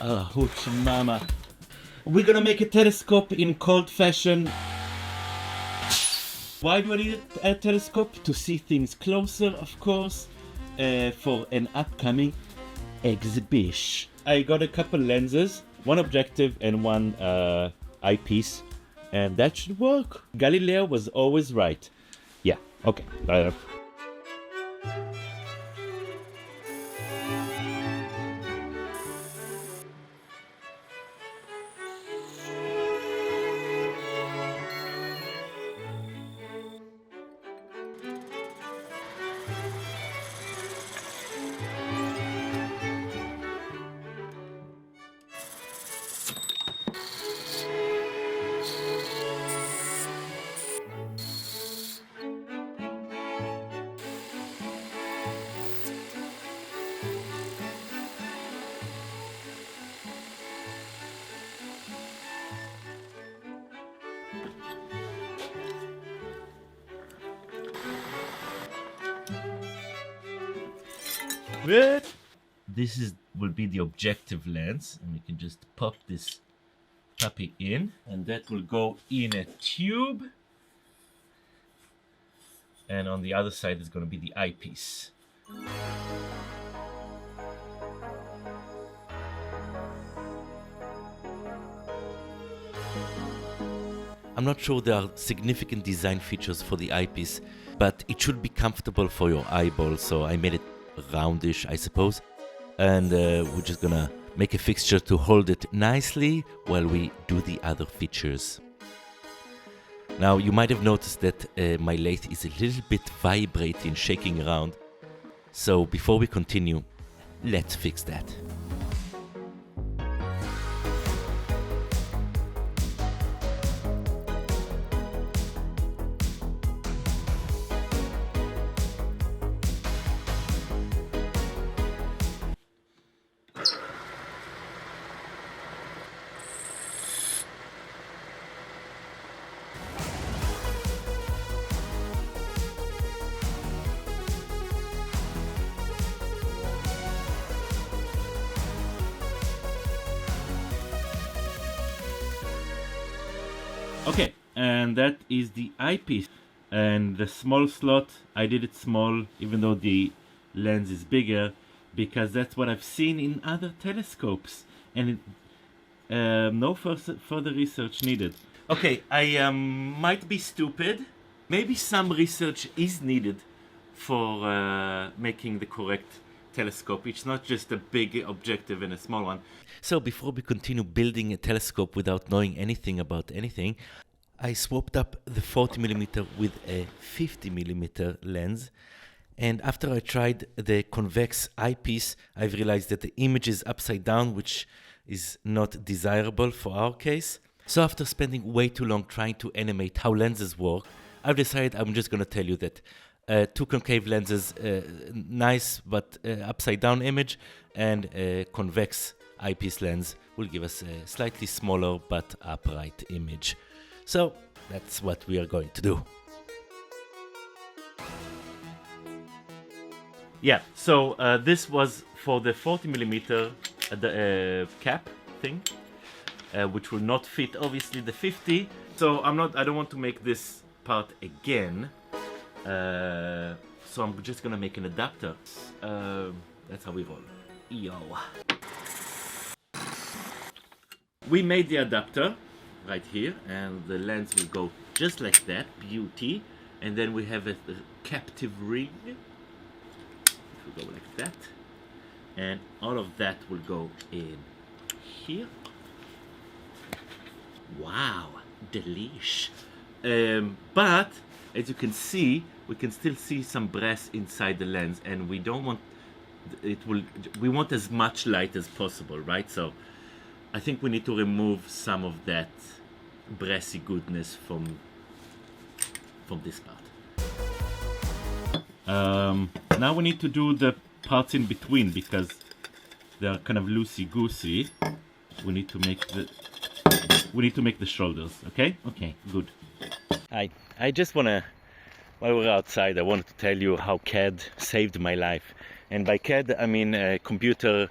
Hooch mama. We're gonna make a telescope in cold fashion. Why do I need a telescope? To see things closer, of course, for an upcoming exhibition. I got a couple lenses, one objective and one eyepiece, and that should work. Galileo was always right. Yeah, okay. This will be the objective lens, and we can just pop this puppy in, and that will go in a tube, and on the other side is going to be the eyepiece. I'm not sure there are significant design features for the eyepiece, but it should be comfortable for your eyeball, so I made it roundish, I suppose. And we're just gonna make a fixture to hold it nicely while we do the other features. Now, you might have noticed that my lathe is a little bit vibrating, shaking around. So before we continue, let's fix that. Okay, and that is the eyepiece. And the small slot, I did it small, even though the lens is bigger, because that's what I've seen in other telescopes. And no further research needed. Okay, I might be stupid. Maybe some research is needed for making the correct telescope. It's not just a big objective and a small one. So before we continue building a telescope without knowing anything about anything, I swapped up the 40mm with a 50mm lens. And after I tried the convex eyepiece, I've realized that the image is upside down, which is not desirable for our case. So after spending way too long trying to animate how lenses work, I've decided I'm just going to tell you that two concave lenses, nice but upside down image, and a convex eyepiece lens will give us a slightly smaller but upright image. So that's what we are going to do. Yeah, so this was for the 40mm cap thing, which will not fit obviously the 50. So I don't want to make this part again. So I'm just gonna make an adapter. That's how we roll. Yo. We made the adapter right here, and the lens will go just like that, beauty. And then we have a captive ring. It will go like that, and all of that will go in here. Wow, delish. But as you can see, we can still see some brass inside the lens, and we don't want we want as much light as possible, right? So I think we need to remove some of that brassy goodness from this part. Now we need to do the parts in between, because they're kind of loosey-goosey. We need to make the shoulders, okay? Okay, good. I just wanna, while we're outside, I wanted to tell you how CAD saved my life. And by CAD, I mean computer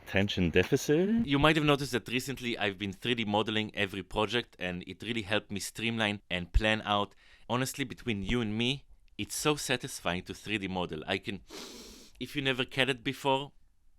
Attention deficit. You might have noticed that recently I've been 3D modeling every project, and it really helped me streamline and plan out. Honestly, between you and me, it's so satisfying to 3D model. If you never CADed before,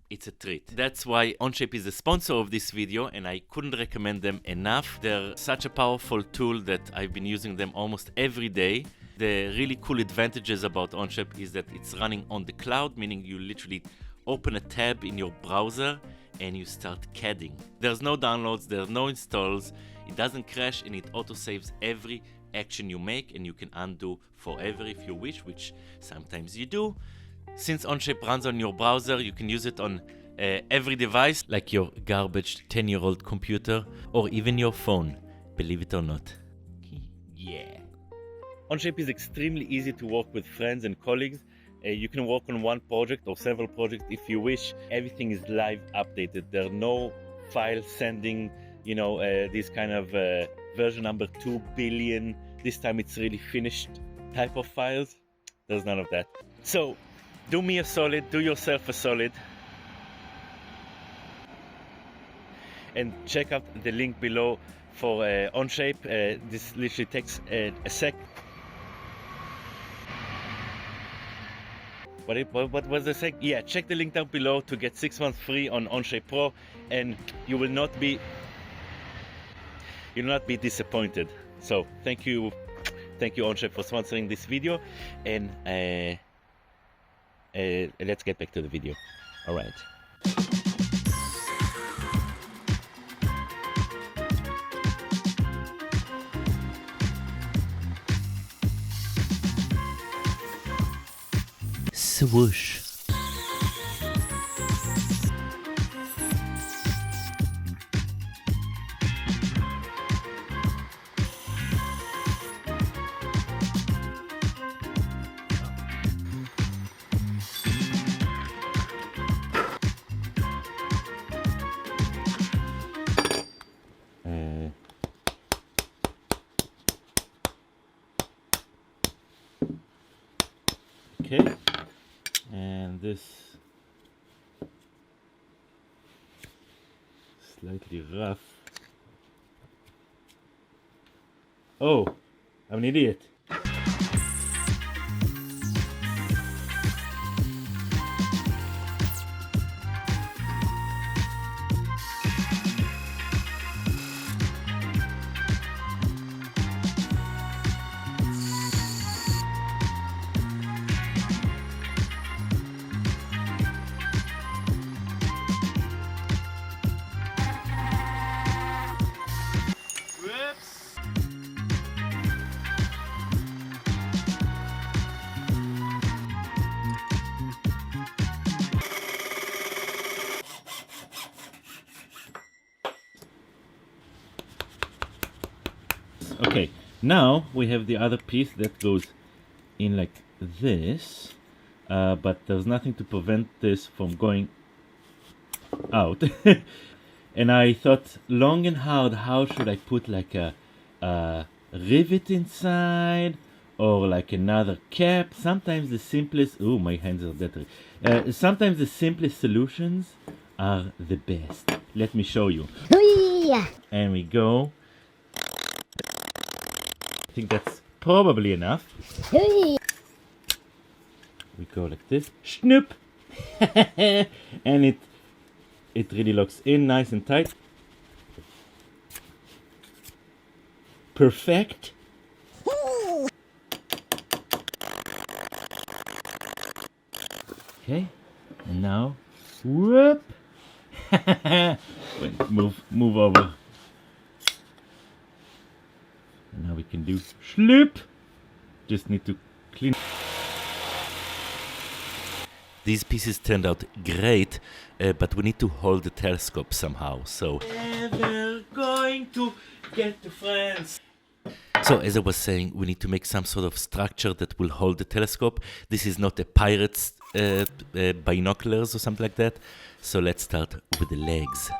it's a treat. That's why Onshape is the sponsor of this video, and I couldn't recommend them enough. They're such a powerful tool that I've been using them almost every day. The really cool advantages about Onshape is that it's running on the cloud, meaning you literally open a tab in your browser and you start CADing. There's no downloads, there's no installs, it doesn't crash, and it auto-saves every action you make, and you can undo forever if you wish, which sometimes you do. Since Onshape runs on your browser, you can use it on every device, like your garbage 10-year-old computer or even your phone, believe it or not. Yeah. Onshape is extremely easy to work with friends and colleagues. You can work on one project or several projects if you wish. Everything is live updated. There are no file sending, this kind of version number 2 billion. This time it's really finished type of files. There's none of that. So do me a solid, do yourself a solid, and check out the link below for Onshape. This literally takes a sec. What was the sec? Yeah, check the link down below to get 6 months free on Onshape Pro, and you will not be disappointed. So thank you Onshape for sponsoring this video, and let's get back to the video. All right. Swoosh. Okay, and this slightly rough. Oh, I'm an idiot. Okay, now we have the other piece that goes in like this, but there's nothing to prevent this from going out. And I thought long and hard, how should I put like a rivet inside, or like another cap? Sometimes the simplest, oh, my hands are dirty. Sometimes the simplest solutions are the best. Let me show you. And we go. I think that's probably enough. We go like this. Schnoop! And it really locks in nice and tight. Perfect. Okay, and now whoop. Wait, move over. And now we can do schloop. Just need to clean. These pieces turned out great, but we need to hold the telescope somehow. So never going to get to France. So as I was saying, we need to make some sort of structure that will hold the telescope. This is not a pirate's binoculars or something like that. So let's start with the legs.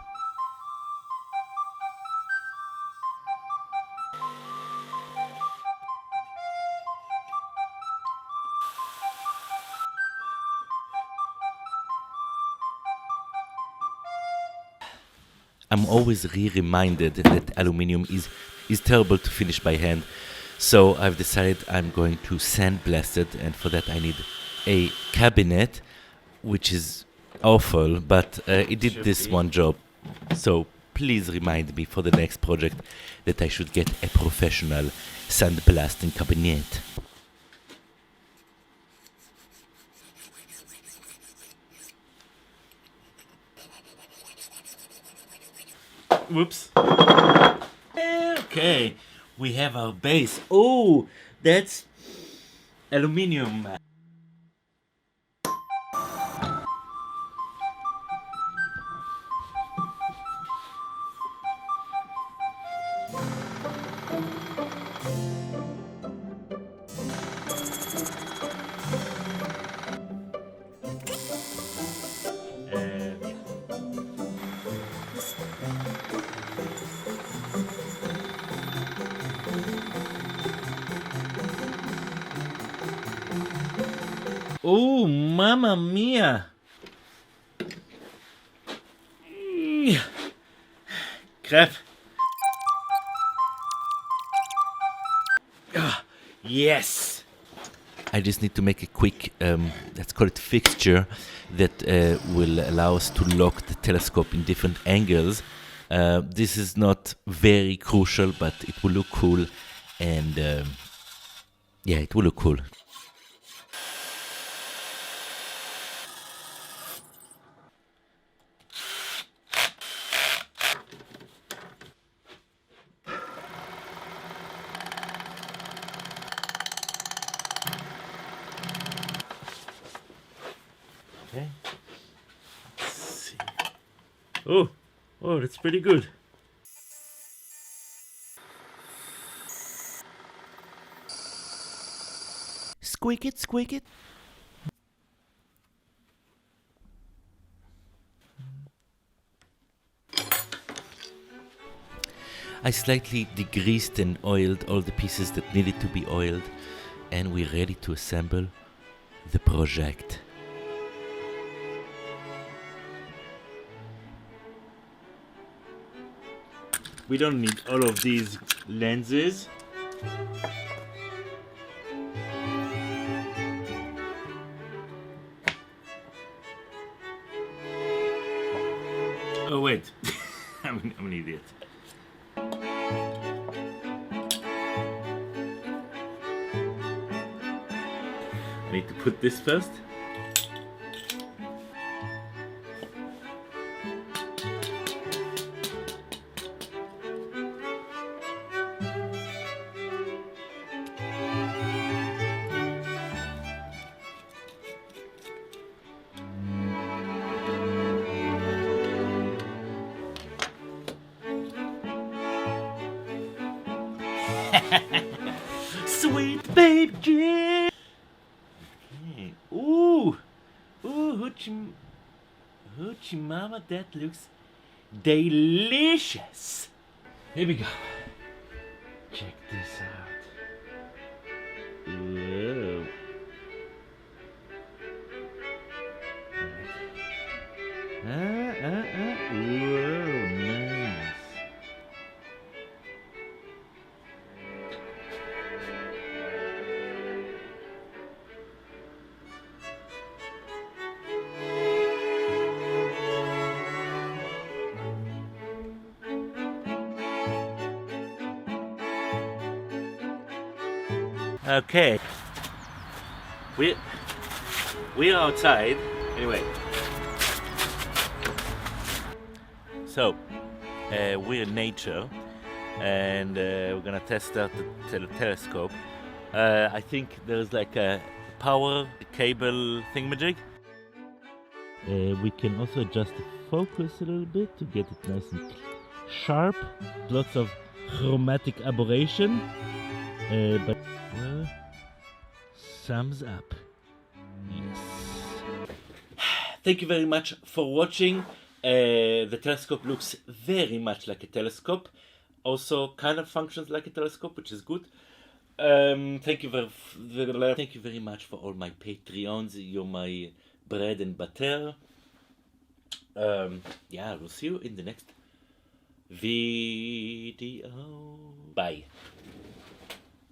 I'm always reminded that aluminium is terrible to finish by hand. So I've decided I'm going to sandblast it, and for that I need a cabinet, which is awful, but it did this one job. So please remind me for the next project that I should get a professional sandblasting cabinet. Whoops. Okay, we have our base. Oh, that's aluminium. Oh, mamma mia! Crap. Yes! I just need to make a quick, let's call it fixture, that will allow us to lock the telescope in different angles. This is not very crucial, but it will look cool, and yeah, it will look cool. Okay. Let's see. Oh, that's pretty good. Squeak it, squeak it. I slightly degreased and oiled all the pieces that needed to be oiled, and we're ready to assemble the project. We don't need all of these lenses. Oh wait, I'm an idiot. I need to put this first. Sweet babe Jane. Okay. Ooh, hoochie mama, that looks delicious. Here we go. Check this out. Whoa. Whoa, nice. Okay, we're outside anyway. So we're in nature, and we're gonna test out the telescope. I think there's like a power cable thingamajig. We can also adjust the focus a little bit to get it nice and sharp. Lots of chromatic aberration, but thumbs up. Yes. Thank you very much for watching. The telescope looks very much like a telescope. Also kind of functions like a telescope, which is good. Thank you very much for all my Patreons. You're my bread and butter. Yeah, we'll see you in the next video. Bye.